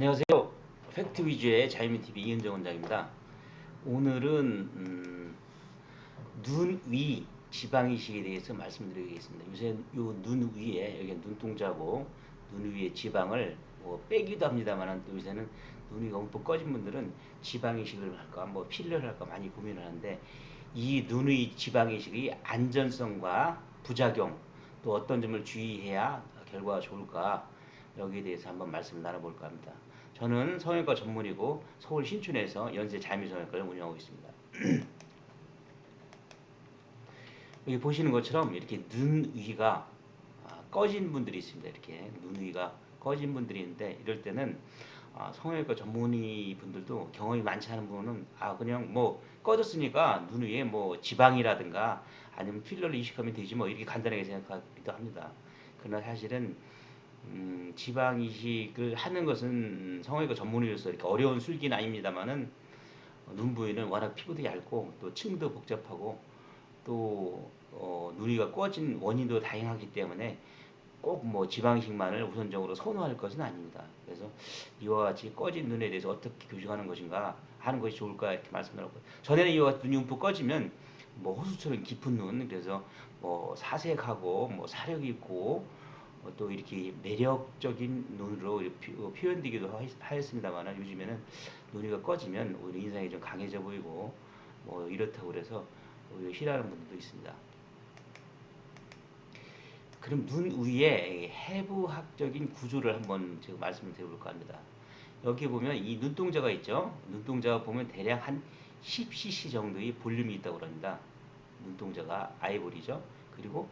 안녕하세요. 팩트 위주의 자유민TV 이은정 원장입니다. 오늘은 눈 위 지방이식에 대해서 말씀드리겠습니다. 요새 요 눈 위에 여기 눈동자고 눈 위에 지방을 뭐 빼기도 합니다만 또 요새는 눈이 너무 꺼진 분들은 지방이식을 할까 뭐 필러를 할까 많이 고민을 하는데 이 눈 위 지방이식의 안전성과 부작용 또 어떤 점을 주의해야 결과가 좋을까 여기에 대해서 한번 말씀을 나눠볼까 합니다. 저는 성형외과 전문이고 서울 신촌에서 연세 자유성형외과를 운영하고 있습니다. 여기 보시는 것처럼 이렇게 눈 위가 꺼진 분들이 있습니다. 이렇게 눈 위가 꺼진 분들이 있는데 이럴 때는 성형외과 전문의 분들도 경험이 많지 않은 분은 그냥 뭐 꺼졌으니까 눈 위에 뭐 지방이라든가 아니면 필러를 이식하면 되지 뭐 이렇게 간단하게 생각하기도 합니다. 그러나 사실은 지방 이식을 하는 것은 성형외과 전문의로서 이렇게 어려운 술기는 아닙니다만은 눈 부위는 워낙 피부도 얇고 또 층도 복잡하고 또 눈이가 꺼진 원인도 다양하기 때문에 꼭 뭐 지방이식만을 우선적으로 선호할 것은 아닙니다. 그래서 이와 같이 꺼진 눈에 대해서 어떻게 교정하는 것인가 하는 것이 좋을까 이렇게 말씀드렸고요. 전에는 이와 같이 눈이 움푹 꺼지면 뭐 호수처럼 깊은 눈 그래서 뭐 사색하고 뭐 사력 있고 또 이렇게 매력적인 눈으로 표현되기도 하였습니다만 요즘에는 눈이가 꺼지면 오히려 인상이 좀 강해져 보이고 뭐 이렇다고 그래서 오히려 싫어하는 분들도 있습니다. 그럼 눈 위에 해부학적인 구조를 한번 제가 말씀을 드려볼까 합니다. 여기 보면 이 눈동자가 있죠. 눈동자가 보면 대략 한 10cc 정도의 볼륨이 있다고 합니다. 눈동자가 아이볼이죠. 그리고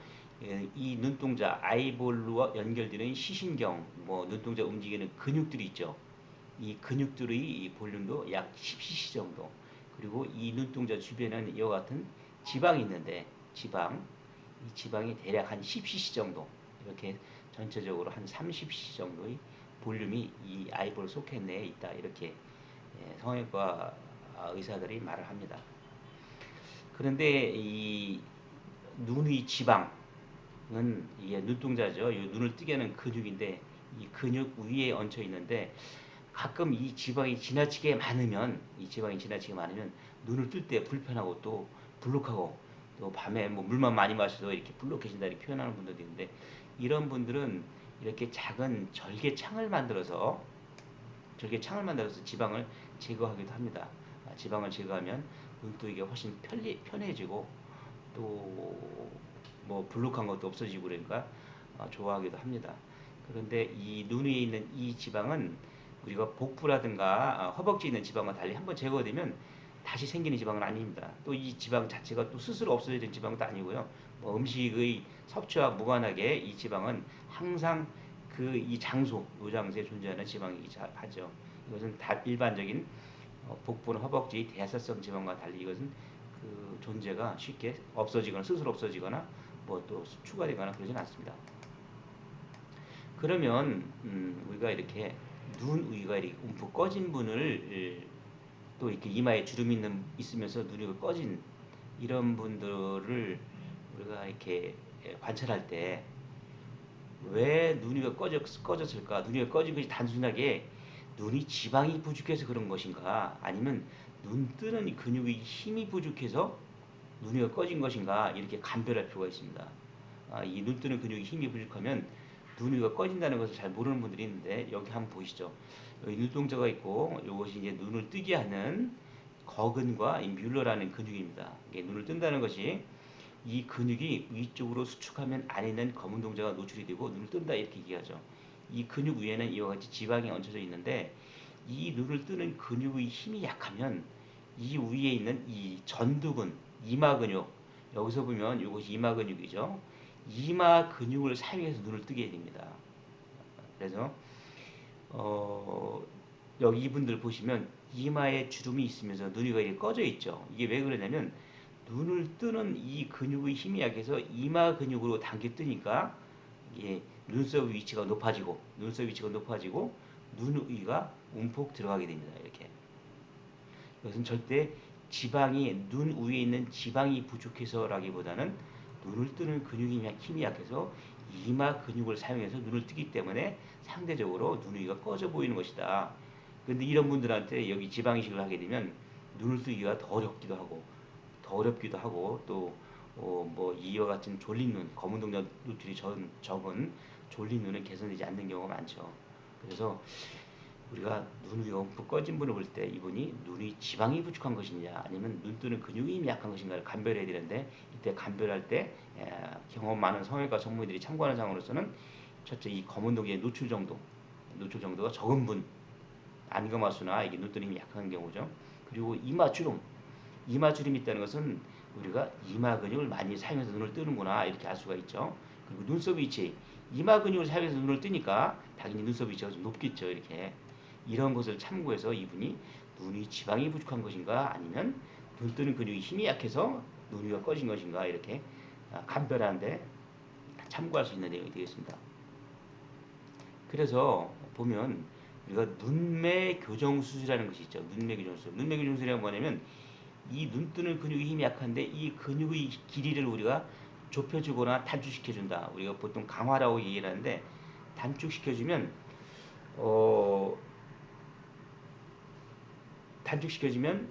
이 눈동자 아이볼과 연결되는 시신경, 뭐 눈동자 움직이는 근육들이 있죠. 이 근육들의 볼륨도 약 10cc 정도. 그리고 이 눈동자 주변에는 이와 같은 지방이 있는데 이 지방이 대략 한 10cc 정도. 이렇게 전체적으로 한 30cc 정도의 볼륨이 이 아이볼 소켓 내에 있다. 이렇게 성형외과 의사들이 말을 합니다. 그런데 이 눈의 지방은 이게 눈동자죠. 이 눈을 뜨게 하는 근육인데 이 근육 위에 얹혀 있는데 가끔 이 지방이 지나치게 많으면 눈을 뜰 때 불편하고 또 불룩하고 또 밤에 뭐 물만 많이 마셔서 이렇게 불룩해진다 이렇게 표현하는 분들도 있는데 이런 분들은 이렇게 작은 절개 창을 만들어서 지방을 제거하기도 합니다. 지방을 제거하면 눈뜨기가 훨씬 편해지고 또 뭐 불룩한 것도 없어지고 그러니까 좋아하기도 합니다. 그런데 이 눈 위에 있는 이 지방은 우리가 복부라든가 허벅지에 있는 지방과 달리 한번 제거되면 다시 생기는 지방은 아닙니다. 또 이 지방 자체가 또 스스로 없어지는 지방도 아니고요. 뭐 음식의 섭취와 무관하게 이 지방은 항상 그 이 요장소에 존재하는 지방이기도 하죠. 이것은 일반적인 복부나 허벅지 대사성 지방과 달리 이것은 그 존재가 쉽게 없어지거나 스스로 없어지거나 뭐 또 추가되거나 그러진 않습니다. 그러면 우리가 이렇게 눈 위가 이렇게 움푹 꺼진 분을 또 이렇게 이마에 주름이 있으면서 눈이 꺼진 이런 분들을 우리가 이렇게 관찰할 때 왜 눈이 꺼졌을까? 눈이 꺼진 것이 단순하게 눈이 지방이 부족해서 그런 것인가? 아니면 눈 뜨는 근육의 힘이 부족해서 눈이 꺼진 것인가? 이렇게 간별할 필요가 있습니다. 이 눈 뜨는 근육의 힘이 부족하면 눈이 꺼진다는 것을 잘 모르는 분들이 있는데 여기 한번 보시죠. 여기 눈동자가 있고 이것이 이제 눈을 뜨게 하는 거근과 이 뮬러라는 근육입니다. 이게 눈을 뜬다는 것이 이 근육이 위쪽으로 수축하면 안에 있는 검은 동자가 노출이 되고 눈을 뜬다 이렇게 얘기하죠. 이 근육 위에는 이와 같이 지방이 얹혀져 있는데 이 눈을 뜨는 근육의 힘이 약하면 이 위에 있는 이 전두근, 이마 근육 여기서 보면 이것이 이마 근육이죠. 이마 근육을 사용해서 눈을 뜨게 됩니다. 그래서 어, 여기 이분들 보시면 이마에 주름이 있으면서 눈이 이렇게 꺼져 있죠. 이게 왜 그러냐면 눈을 뜨는 이 근육의 힘이 약해서 이마 근육으로 당겨 뜨니까 이게 눈썹 위치가 높아지고 눈 위가 움푹 들어가게 됩니다. 이렇게. 이것은 절대 눈 위에 있는 지방이 부족해서라기보다는 눈을 뜨는 근육이 힘이 약해서 이마 근육을 사용해서 눈을 뜨기 때문에 상대적으로 눈 위가 꺼져 보이는 것이다. 근데 이런 분들한테 여기 지방이식을 하게 되면 눈을 뜨기가 더 어렵기도 하고 또 뭐 이와 같은 졸린 눈, 검은 동자 노출이 적은 졸린 눈은 개선되지 않는 경우가 많죠. 그래서 우리가 눈 위가 움푹 꺼진 분을 볼 때 이분이 눈이 지방이 부족한 것이냐 아니면 눈 뜨는 근육이 힘이 약한 것인가를 감별해야 되는데, 이때 감별할 때 경험 많은 성형외과 전문의들이 참고하는 사항으로서는 첫째, 이 검은 동자의 노출 정도가 적은 분, 안검하수나 이게 눈 뜨는 힘이 약한 경우죠. 그리고 이마주름이 있다는 것은 우리가 이마 근육을 많이 사용해서 눈을 뜨는구나 이렇게 알 수가 있죠. 그리고 눈썹 위치, 이마 근육을 사용해서 눈을 뜨니까 당연히 눈썹 위치가 좀 높겠죠. 이렇게 이런 것을 참고해서 이분이 눈이 지방이 부족한 것인가 아니면 눈 뜨는 근육이 힘이 약해서 눈 위가 꺼진 것인가 이렇게 감별하는데 참고할 수 있는 내용이 되겠습니다. 그래서 보면 우리가 눈매 교정 수술이라는 것이 있죠. 눈매 교정 수술. 눈매 교정 수술이란 뭐냐면 이 눈 뜨는 근육이 힘이 약한데 이 근육의 길이를 우리가 좁혀주거나 단축시켜준다. 우리가 보통 강화라고 얘기를 하는데, 단축시켜주면 어, 단축시켜주면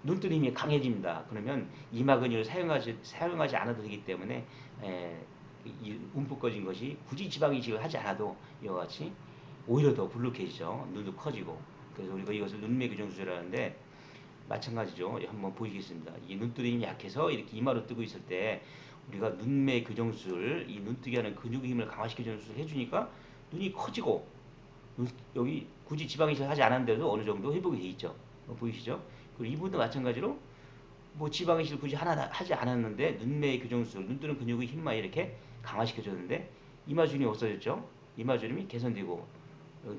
눈 뜨는 힘이 강해집니다. 그러면 이마 근육을 사용하지 않아도 되기 때문에 이 움푹 꺼진 것이 굳이 지방 이식을 하지 않아도 이와 같이 오히려 더 불룩해지죠. 눈도 커지고. 그래서 우리가 이것을 눈매 교정 수술하는데 마찬가지죠. 한번 보시겠습니다. 이 눈뜨는 힘이 약해서 이렇게 이마로 뜨고 있을 때 우리가 눈매 교정 수술, 이 눈뜨게 하는 근육의 힘을 강화시켜주는 수술을 해주니까 눈이 커지고, 여기 굳이 지방 이식을 하지 않았는데도 어느 정도 회복이 돼 있죠. 보이시죠? 그리고 이분도 마찬가지로 뭐 지방 이식을 굳이 하지 않았는데 눈매 교정 수술, 눈 뜨는 근육의 힘만 이렇게 강화시켜줬는데 이마주름이 없어졌죠. 이마주름이 개선되고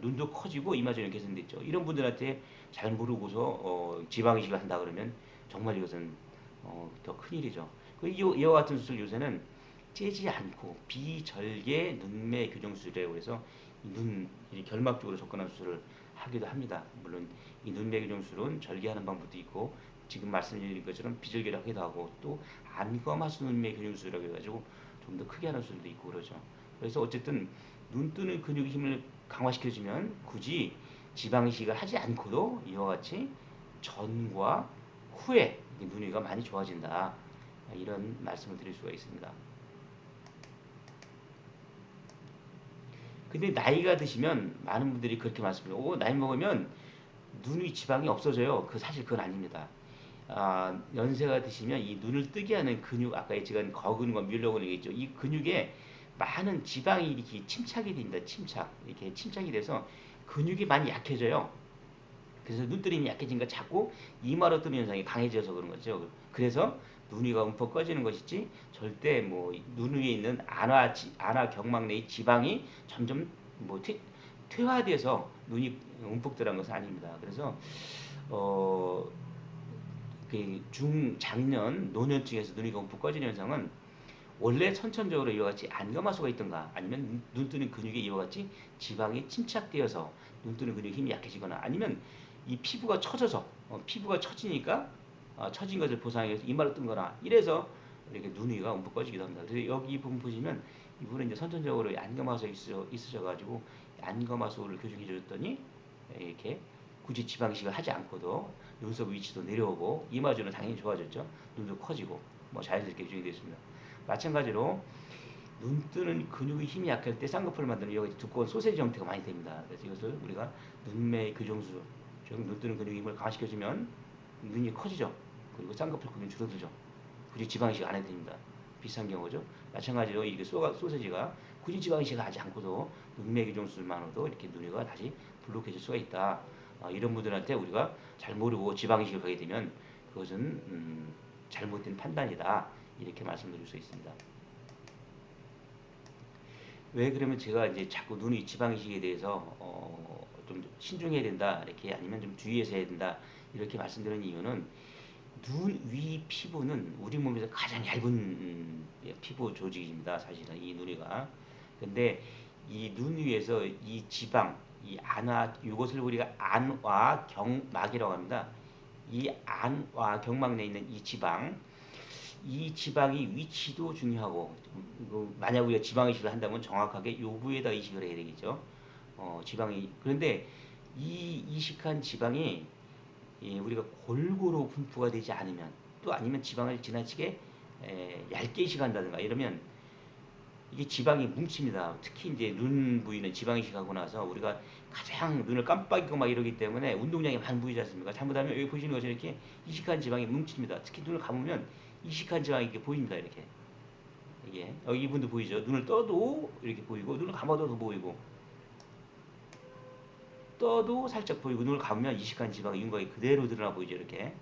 눈도 커지고 이마주름이 개선됐죠. 이런 분들한테 잘 모르고서 지방 이식을 한다 그러면 정말 이것은 더 큰일이죠. 이와 같은 수술 요새는 째지 않고 비절개 눈매 교정 수술이라고 해서 눈 결막 쪽으로 접근한 수술을 하기도 합니다. 물론 이 눈매 교정 수술은 절개하는 방법도 있고 지금 말씀드린 것처럼 비절개를 하기도 하고 또 안검하수 눈매 교정 수술이라고 해가지고 좀 더 크게 하는 수술도 있고 그러죠. 그래서 어쨌든 눈 뜨는 근육의 힘을 강화시켜주면 굳이 지방 이식을 하지 않고도 이와 같이 전과 후에 눈 위가 많이 좋아진다. 이런 말씀을 드릴 수가 있습니다. 근데 나이가 드시면 많은 분들이 그렇게 말씀해요. 나이 먹으면 눈 위 지방이 없어져요. 사실 그건 아닙니다. 연세가 드시면 이 눈을 뜨게 하는 근육, 아까 제가 거근과 뮬러근이 얘기했죠. 이 근육에 많은 지방이 이렇게 침착이 됩니다. 이렇게 침착이 돼서 근육이 많이 약해져요. 그래서 눈뜨림이 약해지니까 자꾸 이마로 뜨는 현상이 강해져서 그런 거죠. 그래서 눈 위가 움푹 꺼지는 것이지 절대 뭐 눈 위에 있는 안화 경막 내의 지방이 점점 뭐 퇴화돼서 눈이 움푹 들어간 것은 아닙니다. 그래서 어, 그 중장년 노년층에서 눈이 움푹 꺼지는 현상은 원래 선천적으로 이와 같이 안검하수가 있던가 아니면 눈 뜨는 근육에 이와 같이 지방이 침착되어서 눈 뜨는 근육이 힘이 약해지거나 아니면 이 피부가 처져서 피부가 처지니까 처진 것을 보상하기 위해서 이마로 뜬 거나 이래서 이렇게 눈 위가 움푹 꺼지기도 합니다. 그래서 여기 부분 보시면 이분은 이제 선천적으로 안검하수가 있으셔가지고 안검하수를 교정해 줬더니 이렇게 굳이 지방 이식을 하지 않고도 눈썹 위치도 내려오고 이마주는 당연히 좋아졌죠. 눈도 커지고 뭐 자연스럽게 교정이 되었습니다. 마찬가지로 눈 뜨는 근육의 힘이 약할 때 쌍꺼풀을 만드는 여기 두꺼운 소세지 형태가 많이 됩니다. 그래서 이것을 우리가 눈매 교정수, 즉 눈 뜨는 근육의 힘을 강화시켜주면 눈이 커지죠. 그리고 쌍꺼풀 근육이 줄어들죠. 굳이 지방이식 안 해도 됩니다. 비슷한 경우죠. 마찬가지로 이렇게 소세지가 굳이 지방이식을 하지 않고도 눈매 교정술만으로도 이렇게 눈이가 다시 블록해질 수가 있다. 이런 분들한테 우리가 잘 모르고 지방이식을 하게 되면 그것은 잘못된 판단이다. 이렇게 말씀드릴 수 있습니다. 왜 그러면 제가 이제 자꾸 눈이 지방이식에 대해서 좀 신중해야 된다 이렇게 아니면 좀 주의해서 해야 된다 이렇게 말씀드리는 이유는 눈 위 피부는 우리 몸에서 가장 얇은 피부 조직입니다. 사실은 이 눈이가. 근데 이 눈 위에서 이 지방, 이 안화, 이것을 우리가 안화경막이라고 합니다. 이 안화경막 내에 있는 이 지방, 이 지방의 위치도 중요하고 만약 우리가 지방 이식을 한다면 정확하게 요 부에다 이식을 해야 되겠죠. 지방이 그런데 이 이식한 지방이 우리가 골고루 분포가 되지 않으면 또 아니면 지방을 지나치게 얇게 이식한다든가 이러면 이게 지방이 뭉칩니다. 특히 이제 눈 부위는 지방 이식하고 나서 우리가 가장 눈을 깜빡이고 막 이러기 때문에 운동량이 많이 보이지 않습니까? 잘못하면 여기 보시는 것처럼 이렇게 이식한 지방이 뭉칩니다. 특히 눈을 감으면 이식한 지방이 이렇게 보입니다. 이렇게 이게 이분도 보이죠? 눈을 떠도 이렇게 보이고 눈을 감아도 더 보이고 떠도 살짝 보이고 눈을 감으면 이식한 지방의 윤곽이 그대로 드러나 보이죠. 이렇게.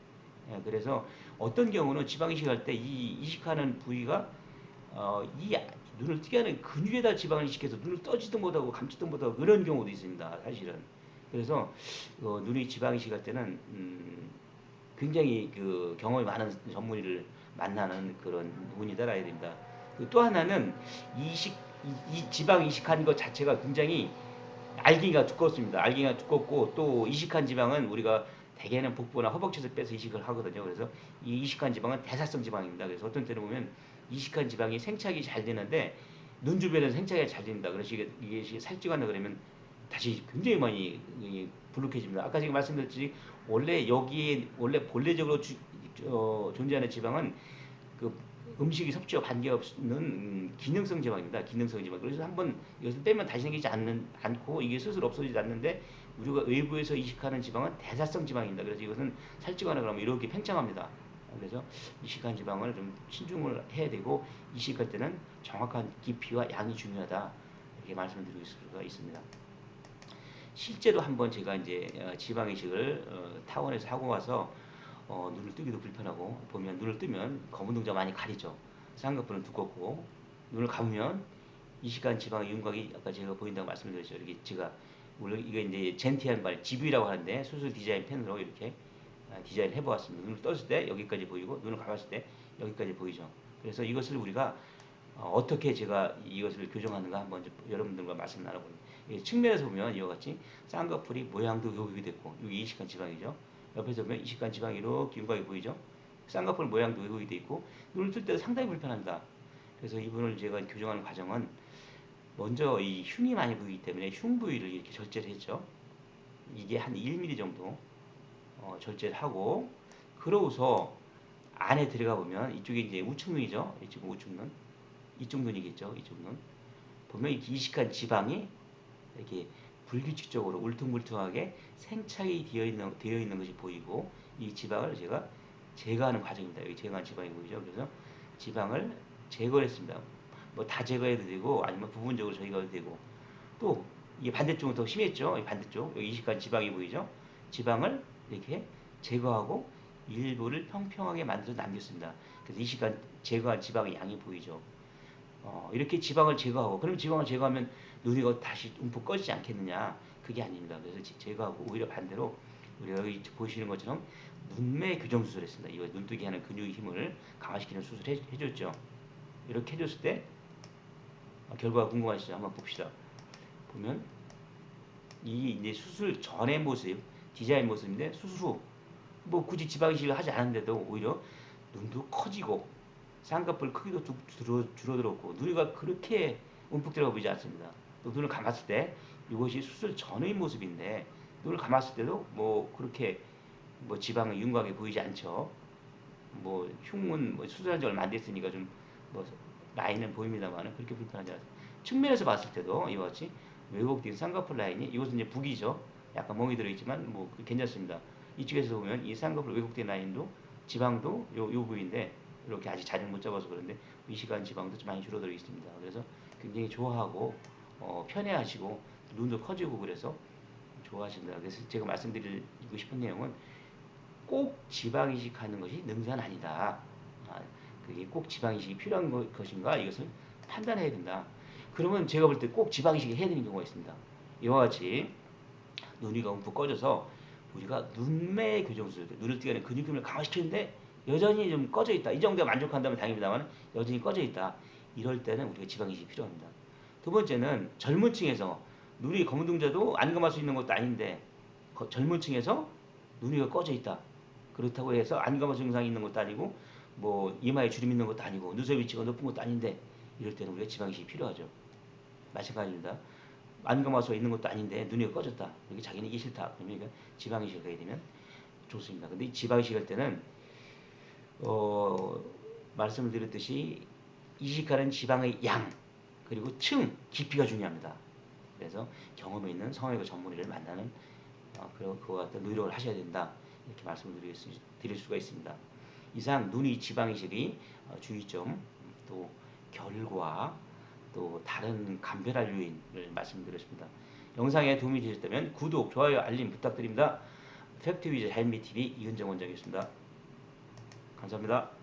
그래서 어떤 경우는 지방 이식할 때 이 이식하는 부위가 이 눈을 뜨게 하는 근육에다 지방을 이식해서 눈을 떠지도 못하고 감지도 못하고 그런 경우도 있습니다. 사실은. 그래서 눈이 지방 이식할 때는 굉장히 그 경험이 많은 전문의를 만나는 그런 분이 따라야 됩니다. 또 하나는 이 지방 이식한 것 자체가 굉장히 알갱이가 두껍습니다. 알갱이가 두껍고 또 이식한 지방은 우리가 대개는 복부나 허벅지에서 빼서 이식을 하거든요. 그래서 이 이식한 지방은 대사성 지방입니다. 그래서 어떤 때는 보면 이식한 지방이 생착이 잘 되는데 눈 주변에서 생착이 잘 됩니다. 그래서 이게 살찌거나 그러면 다시 굉장히 많이 불룩해집니다. 아까 제가 말씀드렸듯이 원래 본래적으로 존재하는 지방은 그 음식이 섭취와 관계없는 기능성 지방입니다. 기능성 지방. 그래서 한번 이것을 빼면 다시 생기지 않고 이게 스스로 없어지지 않는데 우리가 외부에서 이식하는 지방은 대사성 지방입니다. 그래서 이것은 살찌거나 그러면 이렇게 팽창합니다. 그래서 이식한 지방을 좀 신중을 해야 되고 이식할 때는 정확한 깊이와 양이 중요하다. 이렇게 말씀을 드리고 수가 있습니다. 실제로 한번 제가 이제 지방 이식을 타원에서 하고 와서 눈을 뜨기도 불편하고 보면 눈을 뜨면 검은 동자 많이 가리죠. 쌍꺼풀은 두껍고 눈을 감으면 이식한 지방의 윤곽이 아까 제가 보인다고 말씀드렸죠. 이렇게 제가 물론 이거 이제 젠티한 발 GV라고 하는데 수술 디자인 펜으로 이렇게 디자인을 해보았습니다. 눈을 떴을 때 여기까지 보이고 눈을 감았을 때 여기까지 보이죠. 그래서 이것을 우리가 어떻게 제가 이것을 교정하는가 한번 여러분들과 말씀 나눠보니다 측면에서 보면 이와 같이 쌍꺼풀이 모양도 여기 됐고 여기 이식한 지방이죠. 옆에서 보면 이식한 지방이 이렇게 윤곽이 보이죠. 쌍꺼풀 모양도 왜곡이 되어 있고 눈을 뜰 때도 상당히 불편합니다. 그래서 이분을 제가 교정하는 과정은 먼저 이 흉이 많이 보이기 때문에 흉 부위를 이렇게 절제를 했죠. 이게 한 1mm 정도 절제를 하고 그러고서 안에 들어가 보면 이쪽에 이제 우측눈이죠. 이쪽 우측눈, 이쪽 눈이겠죠. 이쪽 눈 보면 이식한 지방이 이렇게 불규칙적으로 울퉁불퉁하게 생착이 되어 있는 것이 보이고 이 지방을 제가 제거하는 과정입니다. 여기 제거한 지방이 보이죠. 그래서 지방을 제거를 했습니다. 뭐 다 제거해도 되고 아니면 부분적으로 제거해도 되고 또 이게 반대쪽은 더 심했죠. 이 반대쪽 여기 이식한 지방이 보이죠. 지방을 이렇게 제거하고 일부를 평평하게 만들어 남겼습니다. 그래서 이식한 제거한 지방의 양이 보이죠. 이렇게 지방을 제거하고 그럼 지방을 제거하면 눈이 다시 움푹 꺼지지 않겠느냐? 그게 아닙니다. 그래서 제거하고 오히려 반대로 우리가 여기 보시는 것처럼 눈매 교정 수술을 했습니다. 이거 눈뜨기 하는 근육의 힘을 강화시키는 수술을 해줬죠. 이렇게 해줬을 때 결과가 궁금하시죠? 한번 봅시다. 보면 이 이제 수술 전의 모습, 디자인 모습인데 수술 후 뭐 굳이 지방 이식을 하지 않은데도 오히려 눈도 커지고 쌍꺼풀 크기도 줄어들었고 눈이가 그렇게 움푹 들어가 보이지 않습니다. 또 눈을 감았을 때 이것이 수술 전의 모습인데 눈을 감았을 때도 뭐 그렇게 뭐 지방의 윤곽이 보이지 않죠. 뭐 흉은 뭐 수술한 지 얼마 안 됐으니까 좀 뭐 라인은 보입니다만 그렇게 불편하지 않습니다. 측면에서 봤을 때도 이와 같이 왜곡된 쌍꺼풀 라인이 이것은 이제 북이죠. 약간 멍이 들어있지만 뭐 괜찮습니다. 이쪽에서 보면 이 쌍꺼풀 왜곡된 라인도 지방도 요 부위인데 이렇게 아직 자리를 못 잡아서 그런데 이식한 지방도 좀 많이 줄어들어 있습니다. 그래서 굉장히 좋아하고 편해하시고 눈도 커지고 그래서 좋아하신다. 그래서 제가 말씀드리고 싶은 내용은 꼭 지방 이식하는 것이 능사는 아니다. 그게 꼭 지방 이식이 필요한 것인가 이것을 판단해야 된다. 그러면 제가 볼 때 꼭 지방 이식을 해야 되는 경우가 있습니다. 이와 같이 눈이 움푹 꺼져서 우리가 눈매 교정술, 눈을 뜨게 하는 근육힘을 강화시키는데 여전히 좀 꺼져 있다. 이 정도에 만족한다면 다행입니다만 여전히 꺼져 있다. 이럴 때는 우리가 지방 이식이 필요합니다. 두 번째는 젊은 층에서 눈이 검은 동자도 안 감을 수 있는 것도 아닌데 젊은 층에서 눈이 꺼져 있다. 그렇다고 해서 안 감을 증상이 있는 것도 아니고 뭐 이마에 주름 있는 것도 아니고 눈썹 위치가 높은 것도 아닌데 이럴 때는 우리가 지방이식이 필요하죠. 마찬가지입니다. 안검하수가 있는 것도 아닌데 눈이 꺼졌다. 여기 자기는 이게 싫다. 그러면 지방이식을 하게 되면 좋습니다. 근데 이 지방이식 할 때는 말씀을 드렸듯이 이식하는 지방의 양 그리고 층, 깊이가 중요합니다. 그래서 경험이 있는 성형외과 전문의를 만나는 그리고 그와 같은 노력을 하셔야 된다. 이렇게 말씀을 드릴 수가 있습니다. 이상 눈이 지방이식의 주의점, 또 결과, 또 다른 감별할 요인을 말씀드렸습니다. 영상에 도움이 되셨다면 구독, 좋아요, 알림 부탁드립니다. 팩트위즈 헬미TV 이은정 원장이었습니다. 감사합니다.